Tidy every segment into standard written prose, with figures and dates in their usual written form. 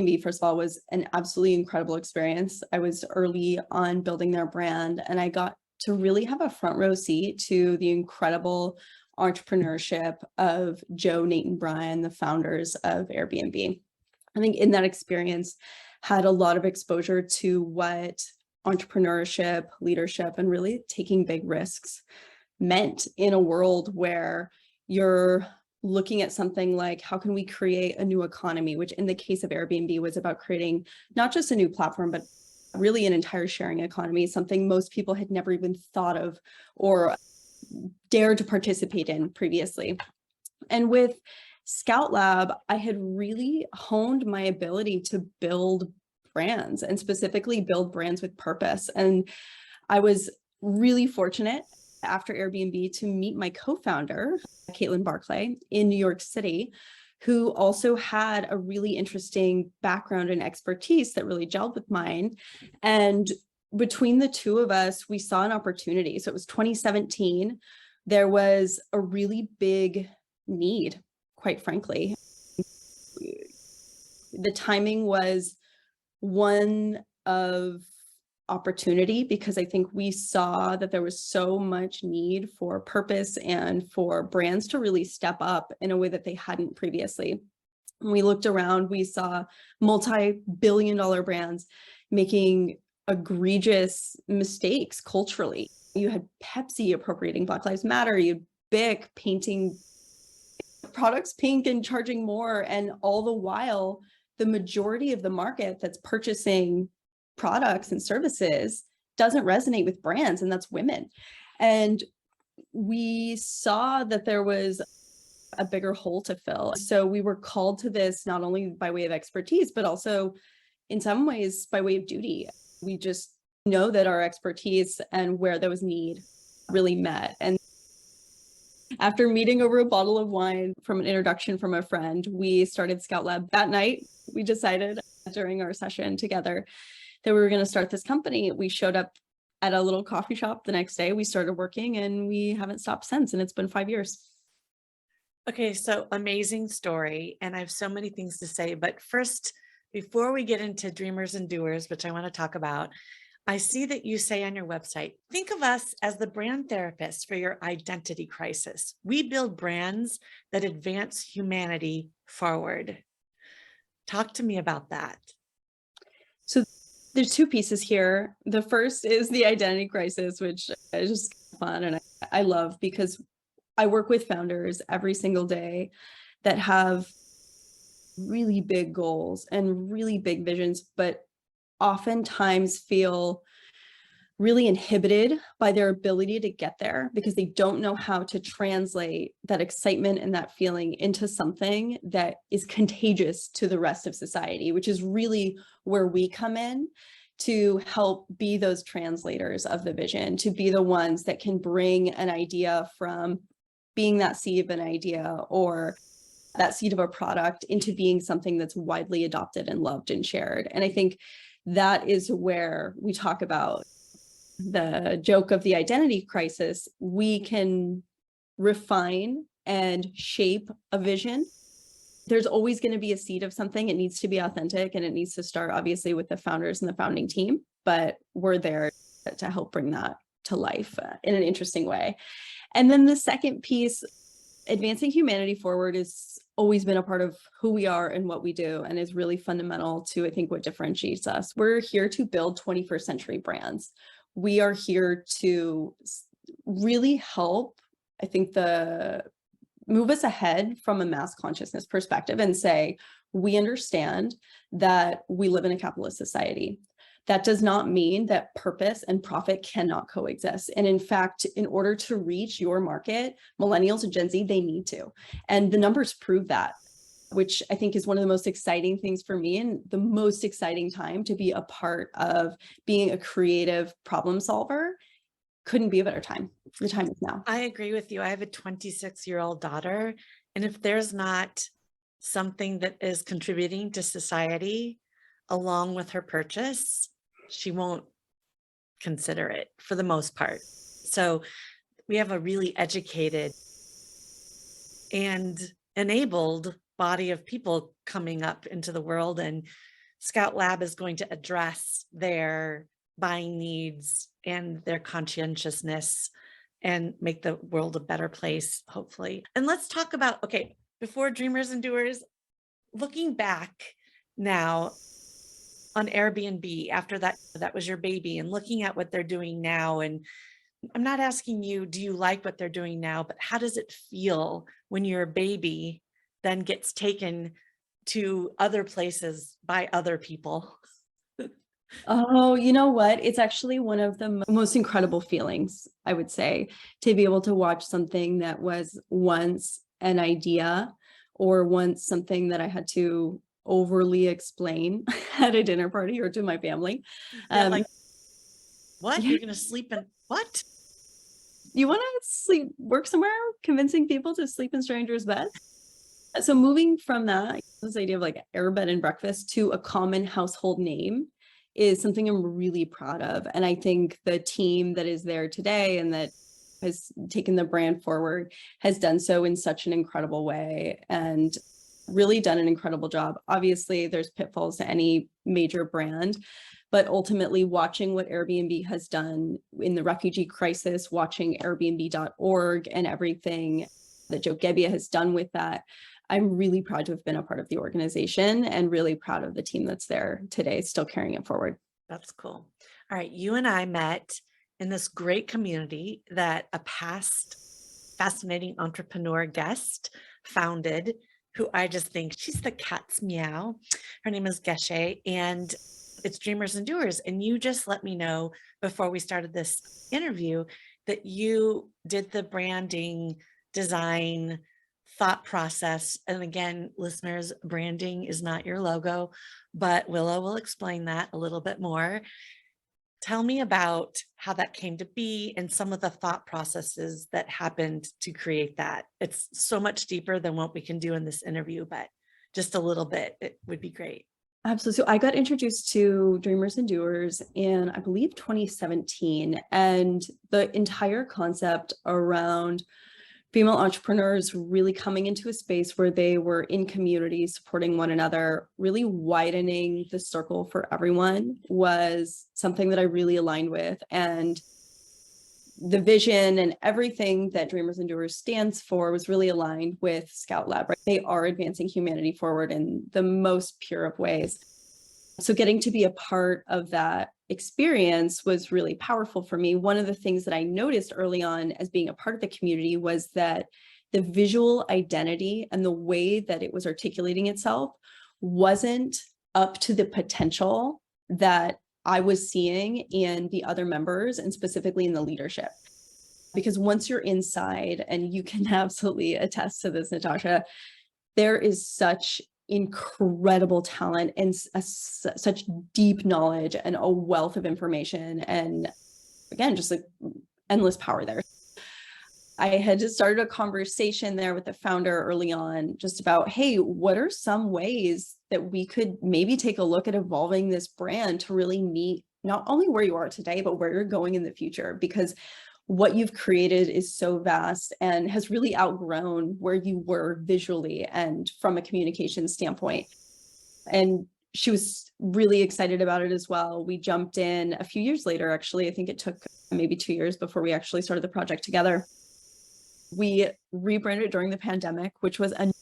Airbnb, first of all, was an absolutely incredible experience. I was early on building their brand, and I got to really have a front row seat to the incredible entrepreneurship of Joe, Nate, and Brian, the founders of Airbnb. I think in that experience, had a lot of exposure to what entrepreneurship, leadership, and really taking big risks meant in a world where you're looking at something like, how can we create a new economy, which in the case of Airbnb was about creating not just a new platform, but really an entire sharing economy, something most people had never even thought of or dared to participate in previously. And with Scout Lab, I had really honed my ability to build brands, and specifically build brands with purpose. And I was really fortunate after Airbnb to meet my co-founder, Caitlin Barclay, in New York City, who also had a really interesting background and expertise that really gelled with mine. And between the two of us, we saw an opportunity. So it was 2017. There was a really big need, quite frankly. The timing was one of opportunity, because I think we saw that there was so much need for purpose and for brands to really step up in a way that they hadn't previously. When we looked around, we saw multi-billion-dollar brands making egregious mistakes culturally. You had Pepsi appropriating Black Lives Matter, you had Bic painting products pink and charging more, and all the while, the majority of the market that's purchasing products and services doesn't resonate with brands, and that's women. And we saw that there was a bigger hole to fill. So we were called to this not only by way of expertise, but also in some ways by way of duty. We just know that our expertise and where there was need really met. And after meeting over a bottle of wine from an introduction from a friend, we started Scout Lab. That night, we decided during our session together that we were going to start this company. We showed up at a little coffee shop the next day. We started working, and we haven't stopped since, and it's been 5 years. Okay, so amazing story. And I have so many things to say. But first, before we get into dreamers and doers, which I want to talk about, I see that you say on your website, think of us as the brand therapist for your identity crisis. We build brands that advance humanity forward. Talk to me about that. So there's two pieces here. The first is the identity crisis, which is just fun and I love, because I work with founders every single day that have really big goals and really big visions, but oftentimes feel really inhibited by their ability to get there because they don't know how to translate that excitement and that feeling into something that is contagious to the rest of society, which is really where we come in to help be those translators of the vision, to be the ones that can bring an idea from being that seed of an idea or that seed of a product into being something that's widely adopted and loved and shared. And I think that is where we talk about the joke of the identity crisis. We can refine and shape a vision. There's always going to be a seed of something. It needs to be authentic, and it needs to start obviously with the founders and the founding team, but we're there to help bring that to life in an interesting way. And then the second piece, advancing humanity forward, has always been a part of who we are and what we do, and is really fundamental to, I think, what differentiates us. We're here to build 21st century brands. We are here to really help, I think, move us ahead from a mass consciousness perspective and say, we understand that we live in a capitalist society. That does not mean that purpose and profit cannot coexist. And in fact, in order to reach your market, millennials and Gen Z, they need to. And the numbers prove that, which I think is one of the most exciting things for me, and the most exciting time to be a part of being a creative problem solver. Couldn't be a better time. The time is now. I agree with you. I have a 26-year-old daughter, and if there's not something that is contributing to society along with her purchase, she won't consider it for the most part. So we have a really educated and enabled body of people coming up into the world, and Scout Lab is going to address their buying needs and their conscientiousness and make the world a better place, hopefully. And let's talk about, okay, before Dreamers and Doers, looking back now on Airbnb after that was your baby, and looking at what they're doing now. And I'm not asking you, do you like what they're doing now, but how does it feel when your baby then gets taken to other places by other people? Oh, you know what? It's actually one of the most incredible feelings, I would say, to be able to watch something that was once an idea or once something that I had to overly explain at a dinner party or to my family. Yeah, like, what? Yeah, You're gonna sleep in what? you want to work somewhere, convincing people to sleep in strangers' beds. So moving from that, this idea of like air bed and breakfast to a common household name is something I'm really proud of. And I think the team that is there today and that has taken the brand forward has done so in such an incredible way and really done an incredible job. Obviously, there's pitfalls to any major brand, but ultimately watching what Airbnb has done in the refugee crisis, watching Airbnb.org and everything that Joe Gebbia has done with that, I'm really proud to have been a part of the organization and really proud of the team that's there today, still carrying it forward. That's cool. All right, you and I met in this great community that a past fascinating entrepreneur guest founded, who I just think she's the cat's meow. Her name is Geshe, and it's Dreamers and Doers. And you just let me know before we started this interview that you did the branding, design, thought process. And again, listeners, branding is not your logo, but Willow will explain that a little bit more. Tell me about how that came to be and some of the thought processes that happened to create that. It's so much deeper than what we can do in this interview, but just a little bit, it would be great. Absolutely. So I got introduced to Dreamers and Doers in, I believe, 2017. And the entire concept around female entrepreneurs really coming into a space where they were in community, supporting one another, really widening the circle for everyone was something that I really aligned with. And the vision and everything that Dreamers and Doers stands for was really aligned with Scout Lab, right? They are advancing humanity forward in the most pure of ways. So getting to be a part of that experience was really powerful for me. One of the things that I noticed early on as being a part of the community was that the visual identity and the way that it was articulating itself wasn't up to the potential that I was seeing in the other members and specifically in the leadership. Because once you're inside, and you can absolutely attest to this, Natasha, there is such incredible talent and such deep knowledge and a wealth of information. And again, just like endless power there. I had just started a conversation there with the founder early on just about, hey, what are some ways that we could maybe take a look at evolving this brand to really meet not only where you are today, but where you're going in the future? Because what you've created is so vast and has really outgrown where you were visually and from a communication standpoint. And she was really excited about it as well. We jumped in a few years later, actually. I think it took maybe 2 years before we actually started the project together. We rebranded during the pandemic, which was a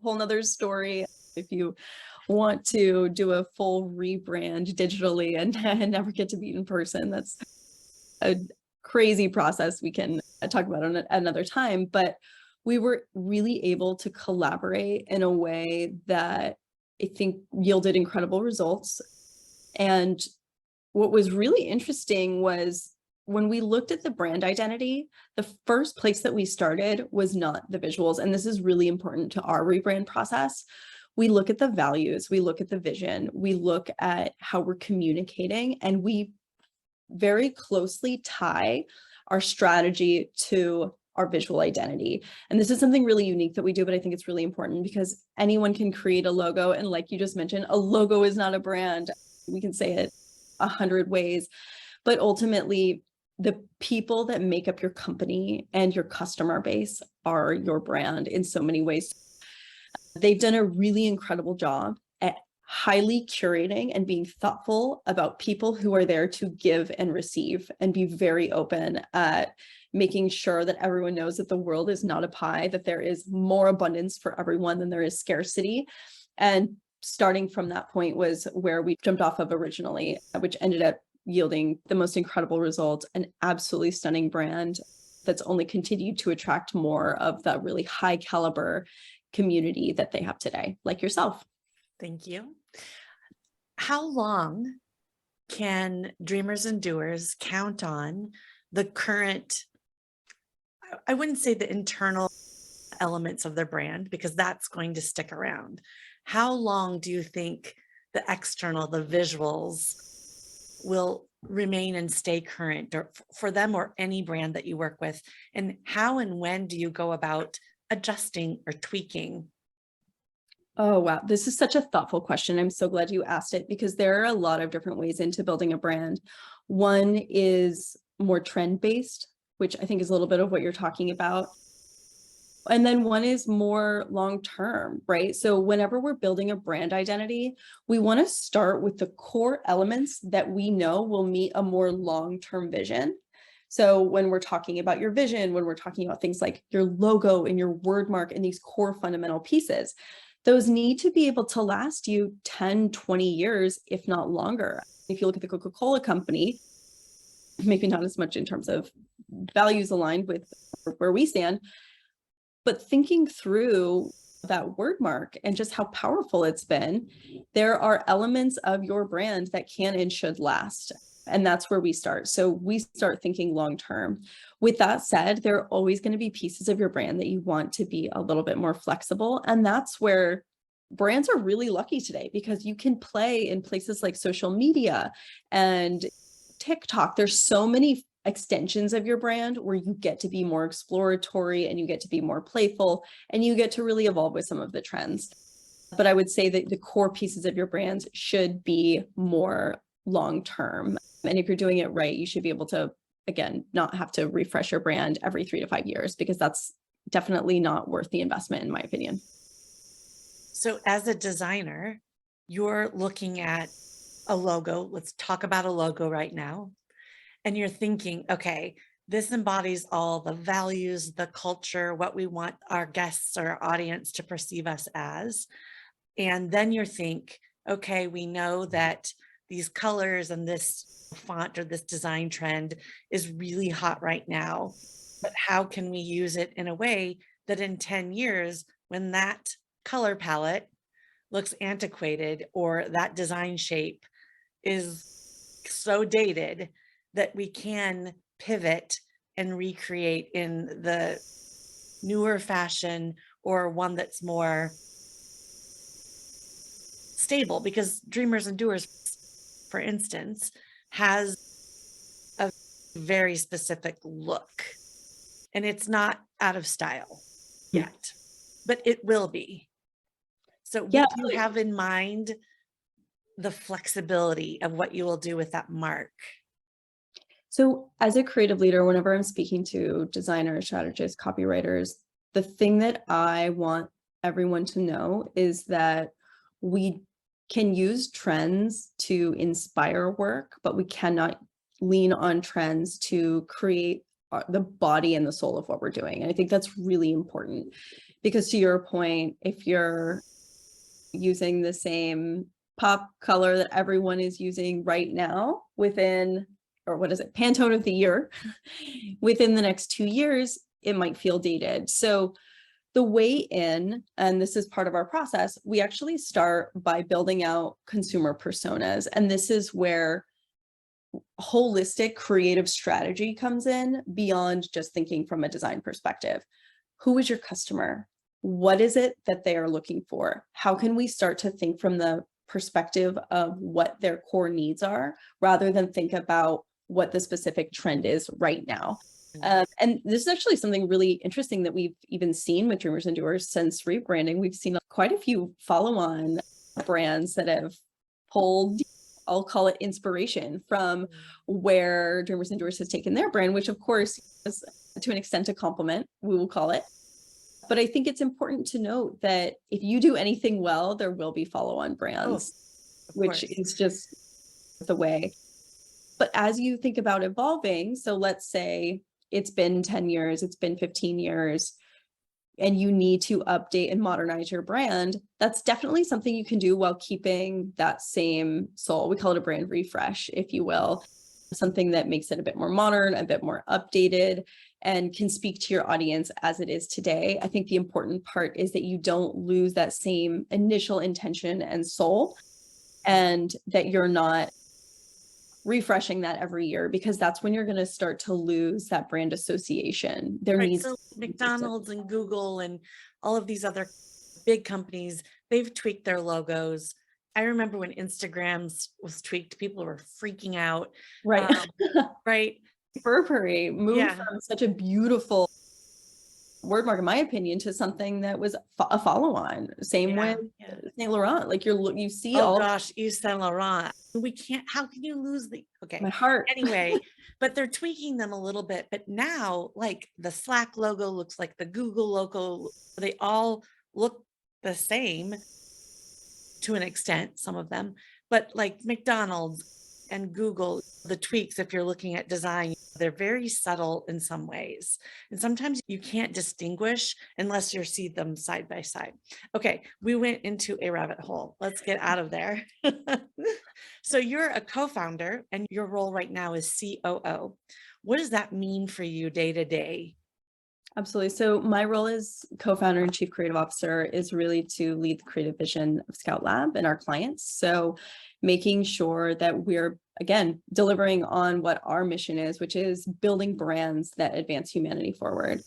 whole nother story. If you want to do a full rebrand digitally and never get to meet in person, that's a crazy process we can talk about on another time. But we were really able to collaborate in a way that I think yielded incredible results. And what was really interesting was when we looked at the brand identity, the first place that we started was not the visuals. And this is really important to our rebrand process. We look at the values, we look at the vision, we look at how we're communicating, and we very closely tie our strategy to our visual identity. And this is something really unique that we do, but I think it's really important because anyone can create a logo. And like you just mentioned, a logo is not a brand. We can say it 100 ways, but ultimately the people that make up your company and your customer base are your brand in so many ways. They've done a really incredible job at highly curating and being thoughtful about people who are there to give and receive, and be very open at making sure that everyone knows that the world is not a pie, that there is more abundance for everyone than there is scarcity. And starting from that point was where we jumped off of originally, which ended up yielding the most incredible results, an absolutely stunning brand that's only continued to attract more of the really high caliber community that they have today, like yourself. Thank you. How long can dreamers and doers count on the current, I wouldn't say the internal elements of their brand, because that's going to stick around. How long do you think the external, the visuals will remain and stay current, or for them or any brand that you work with? And how and when do you go about adjusting or tweaking? Oh, wow. This is such a thoughtful question. I'm so glad you asked it, because there are a lot of different ways into building a brand. One is more trend-based, which I think is a little bit of what you're talking about. And then one is more long-term, right? So whenever we're building a brand identity, we want to start with the core elements that we know will meet a more long-term vision. So when we're talking about your vision, when we're talking about things like your logo and your word mark and these core fundamental pieces, those need to be able to last you 10, 20 years, if not longer. If you look at the Coca-Cola company, maybe not as much in terms of values aligned with where we stand, but thinking through that word mark and just how powerful it's been, there are elements of your brand that can and should last. And that's where we start. So we start thinking long-term. With that said, there are always going to be pieces of your brand that you want to be a little bit more flexible. And that's where brands are really lucky today, because you can play in places like social media and TikTok. There's so many extensions of your brand where you get to be more exploratory and you get to be more playful and you get to really evolve with some of the trends. But I would say that the core pieces of your brand should be more long-term. And if you're doing it right, you should be able to, again, not have to refresh your brand every 3 to 5 years, because that's definitely not worth the investment, in my opinion. So as a designer, you're looking at a logo. Let's talk about a logo right now. And you're thinking, okay, this embodies all the values, the culture, what we want our guests or our audience to perceive us as. And then you think, okay, we know that these colors and this font or this design trend is really hot right now, but how can we use it in a way that in 10 years, when that color palette looks antiquated or that design shape is so dated, that we can pivot and recreate in the newer fashion, or one that's more stable? Because Dreamers and Doers, for instance, has a very specific look, and it's not out of style yet, but it will be. So Yeah. would you have in mind the flexibility of what you will do with that mark? So as a creative leader, whenever I'm speaking to designers, strategists, copywriters, the thing that I want everyone to know is that we can use trends to inspire work, but we cannot lean on trends to create the body and the soul of what we're doing. And I think that's really important, because to your point, if you're using the same pop color that everyone is using right now within, or what is it, Pantone of the year, within the next 2 years, it might feel dated. So the way in, and this is part of our process, we actually start by building out consumer personas. And this is where holistic creative strategy comes in, beyond just thinking from a design perspective. Who is your customer? What is it that they are looking for? How can we start to think from the perspective of what their core needs are, rather than think about what the specific trend is right now? And this is actually something really interesting that we've even seen with Dreamers and Doers since rebranding. We've seen quite a few follow-on brands that have pulled, I'll call it, inspiration from where Dreamers and Doers has taken their brand, which of course is to an extent a compliment, we will call it. But I think it's important to note that if you do anything well, there will be follow-on Oh, brands, of which course. is just the way. But as you think about evolving, so let's say it's been 10 years, it's been 15 years, and you need to update and modernize your brand, that's definitely something you can do while keeping that same soul. We call it a brand refresh, if you will, something that makes it a bit more modern, a bit more updated, and can speak to your audience as it is today. I think the important part is that you don't lose that same initial intention and soul, and that you're not refreshing that every year, because that's when you're going to start to lose that brand association. There Right. needs So to be consistent. McDonald's and Google and all of these other big companies, they've tweaked their logos. I remember when Instagrams was tweaked, people were freaking out. Right. Right. Burberry moved Yeah. from such a beautiful word mark, in my opinion, to something that was a follow-on. Same with Yeah. Saint Laurent. Like you see Oh all gosh, Yves Saint Laurent. We can't, how can you lose the, my okay. heart. Anyway, but they're tweaking them a little bit. But now, like the Slack logo looks like the Google logo. They all look the same to an extent, some of them, but like McDonald's and Google, the tweaks, if you're looking at design, they're very subtle in some ways. And sometimes you can't distinguish unless you see them side by side. Okay, we went into a rabbit hole. Let's get out of there. So you're a co-founder and your role right now is COO. What does that mean for you day to day? Absolutely. So my role as co-founder and chief creative officer is really to lead the creative vision of Scout Lab and our clients. So making sure that we're, again, delivering on what our mission is, which is building brands that advance humanity forward.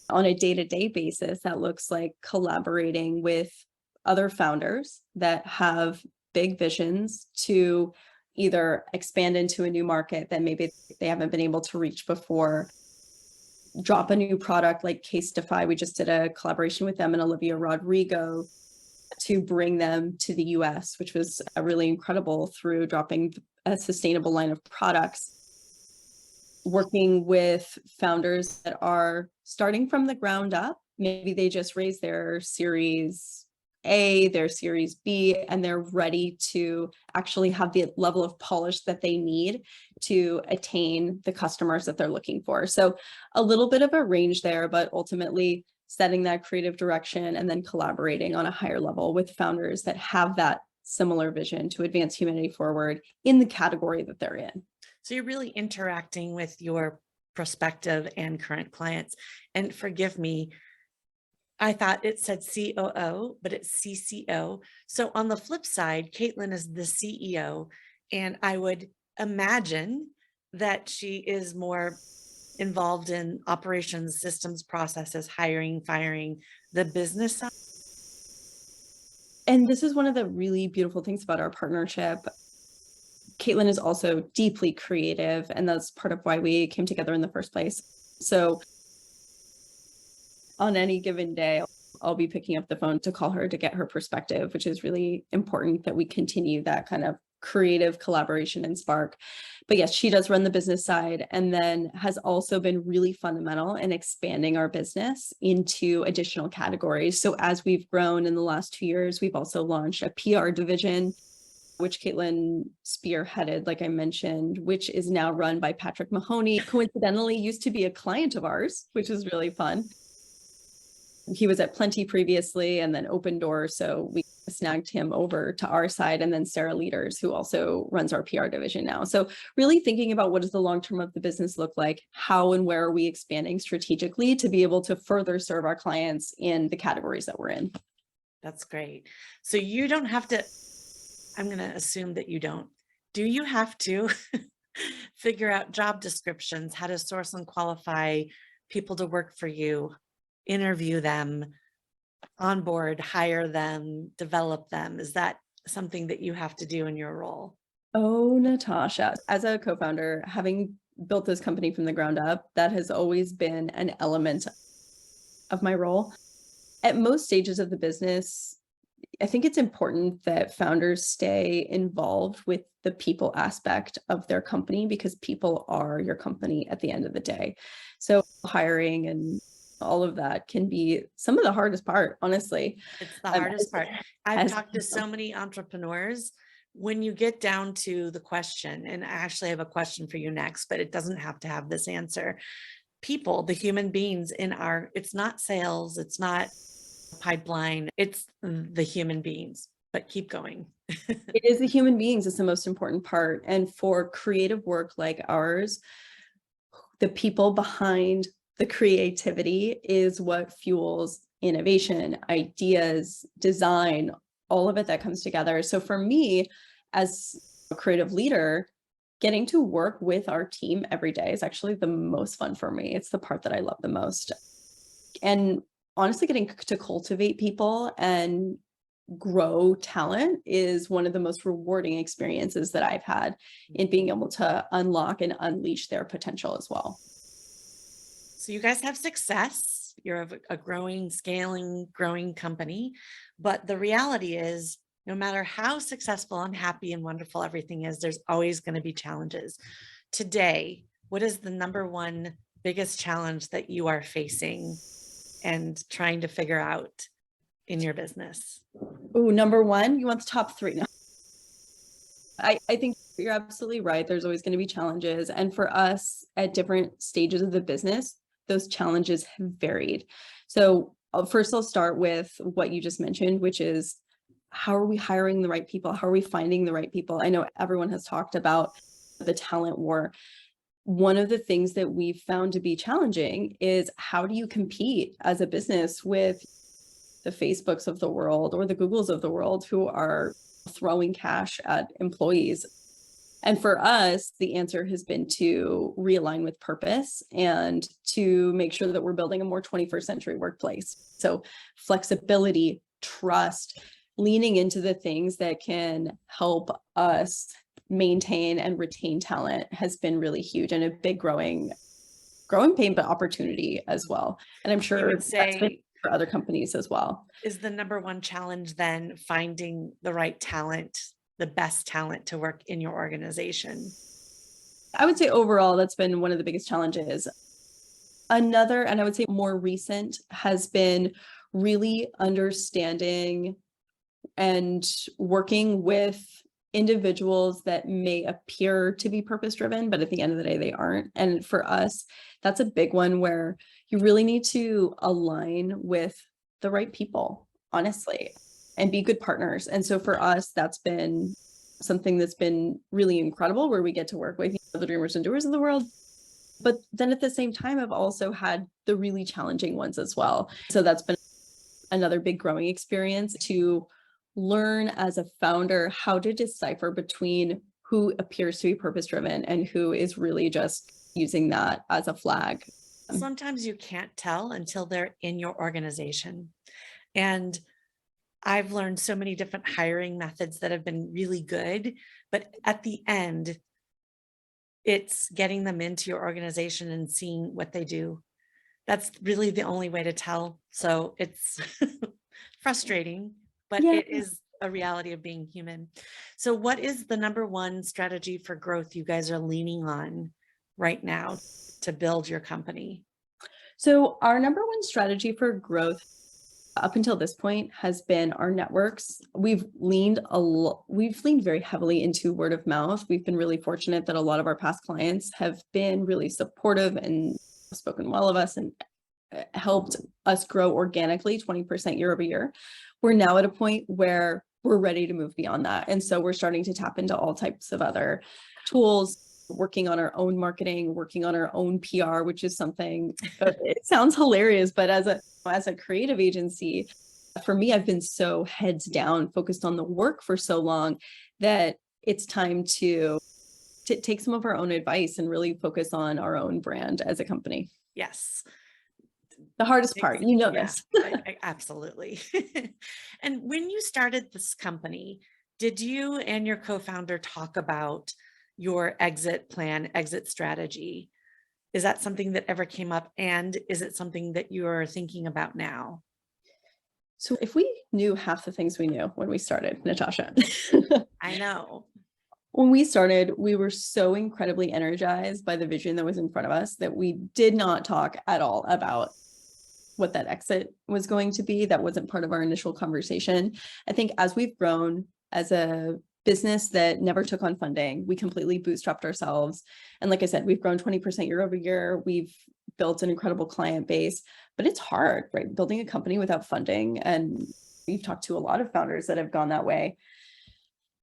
On a day-to-day basis, that looks like collaborating with other founders that have big visions to either expand into a new market that maybe they haven't been able to reach before, drop a new product like Casetify. We just did a collaboration with them and Olivia Rodrigo to bring them to the US, which was really incredible through dropping a sustainable line of products. Working with founders that are starting from the ground up. Maybe they just raised their Series A, their Series B, and they're ready to actually have the level of polish that they need to attain the customers that they're looking for. So a little bit of a range there, but ultimately setting that creative direction and then collaborating on a higher level with founders that have that similar vision to advance humanity forward in the category that they're in. So you're really interacting with your prospective and current clients. And forgive me, I thought it said COO, but it's CCO. So on the flip side, Caitlin is the CEO, and I would imagine that she is more involved in operations, systems, processes, hiring, firing, the business side. And this is one of the really beautiful things about our partnership. Caitlin is also deeply creative, and that's part of why we came together in the first place. So on any given day, I'll be picking up the phone to call her to get her perspective, which is really important that we continue that kind of creative collaboration and spark. But yes, she does run the business side, and then has also been really fundamental in expanding our business into additional categories. So as we've grown in the last 2 years, we've also launched a PR division, which Caitlin spearheaded, like I mentioned, which is now run by Patrick Mahoney, coincidentally used to be a client of ours, which is really fun. He was at Plenty previously and then Open Door, so we snagged him over to our side, and then Sarah Leaders, who also runs our PR division now. So really thinking about what does the long term of the business look like, how and where are we expanding strategically to be able to further serve our clients in the categories that we're in. That's great. So you don't have to, I'm going to assume that you don't. Do you have to figure out job descriptions, how to source and qualify people to work for you, interview them, onboard, hire them, develop them? Is that something that you have to do in your role? Oh, Natasha, as a co-founder, having built this company from the ground up, that has always been an element of my role. At most stages of the business, I think it's important that founders stay involved with the people aspect of their company, because people are your company at the end of the day. So hiring and all of that can be some of the hardest part, honestly. It's the hardest part. I've As talked to so many entrepreneurs. When you get down to the question, and I actually have a question for you next, but it doesn't have to have this answer. People, the human beings in our, it's not sales, it's not pipeline, it's the human beings, but keep going. it is the human beings is the most important part. And for creative work like ours, the people behind the creativity is what fuels innovation, ideas, design, all of it that comes together. So for me, as a creative leader, getting to work with our team every day is actually the most fun for me. It's the part that I love the most. And honestly, getting to cultivate people and grow talent is one of the most rewarding experiences that I've had in being able to unlock and unleash their potential as well. So you guys have success. You're a growing, scaling, growing company. But the reality is, no matter how successful and happy and wonderful everything is, there's always going to be challenges. Today, what is the number one biggest challenge that you are facing and trying to figure out in your business? Oh, number one, you want the top three. No. I think you're absolutely right. There's always going to be challenges. And for us at different stages of the business, those challenges have varied. So first I'll start with what you just mentioned, which is how are we hiring the right people? How are we finding the right people? I know everyone has talked about the talent war. One of the things that we've found to be challenging is how do you compete as a business with the Facebooks of the world or the Googles of the world who are throwing cash at employees? And for us, the answer has been to realign with purpose and to make sure that we're building a more 21st century workplace. So flexibility, trust, leaning into the things that can help us maintain and retain talent has been really huge and a big growing pain, but opportunity as well. And I'm sure that's been for other companies as well. Is the number one challenge then finding the right talent, the best talent to work in your organization? I would say overall, that's been one of the biggest challenges. Another, and I would say more recent, has been really understanding and working with individuals that may appear to be purpose-driven, but at the end of the day, they aren't. And for us, that's a big one where you really need to align with the right people, honestly, and be good partners. And so for us, that's been something that's been really incredible, where we get to work with the dreamers and doers of the world. But then at the same time, I've also had the really challenging ones as well. So that's been another big growing experience to learn as a founder how to decipher between who appears to be purpose-driven and who is really just using that as a flag. Sometimes you can't tell until they're in your organization. And I've learned so many different hiring methods that have been really good, but at the end, it's getting them into your organization and seeing what they do. That's really the only way to tell. So it's frustrating, but Yeah. it is a reality of being human. So what is the number one strategy for growth you guys are leaning on right now to build your company? So our number one strategy for growth up until this point has been our networks. We've leaned very heavily into word of mouth. We've been really fortunate that a lot of our past clients have been really supportive and spoken well of us and helped us grow organically 20% year over year. We're now at a point where we're ready to move beyond that. And so we're starting to tap into all types of other tools, working on our own marketing, working on our own PR, which is something, it sounds hilarious, but as a creative agency, for me, I've been so heads down, focused on the work for so long that it's time to take some of our own advice and really focus on our own brand as a company. Yes. The hardest part, you know this. Absolutely. And when you started this company, did you and your co-founder talk about your exit plan, exit strategy? Is that something that ever came up? And is it something that you're thinking about now? So if we knew half the things we knew when we started, Natasha. I know. When we started, we were so incredibly energized by the vision that was in front of us that we did not talk at all about what that exit was going to be. That wasn't part of our initial conversation. I think as we've grown as a business that never took on funding, we completely bootstrapped ourselves. And like I said, we've grown 20% year over year. We've built an incredible client base, but it's hard, right? Building a company without funding. And we've talked to a lot of founders that have gone that way.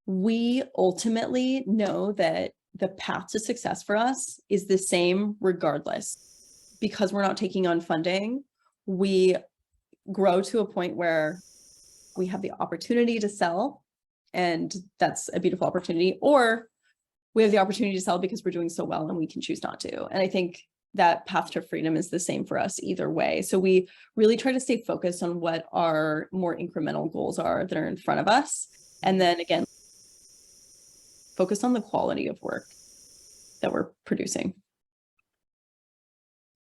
We ultimately know that the path to success for us is the same regardless. Because we're not taking on funding, we grow to a point where we have the opportunity to sell, and that's a beautiful opportunity, or we have the opportunity to sell because we're doing so well and we can choose not to. And I think that path to freedom is the same for us either way. So we really try to stay focused on what our more incremental goals are that are in front of us. And then again, focus on the quality of work that we're producing.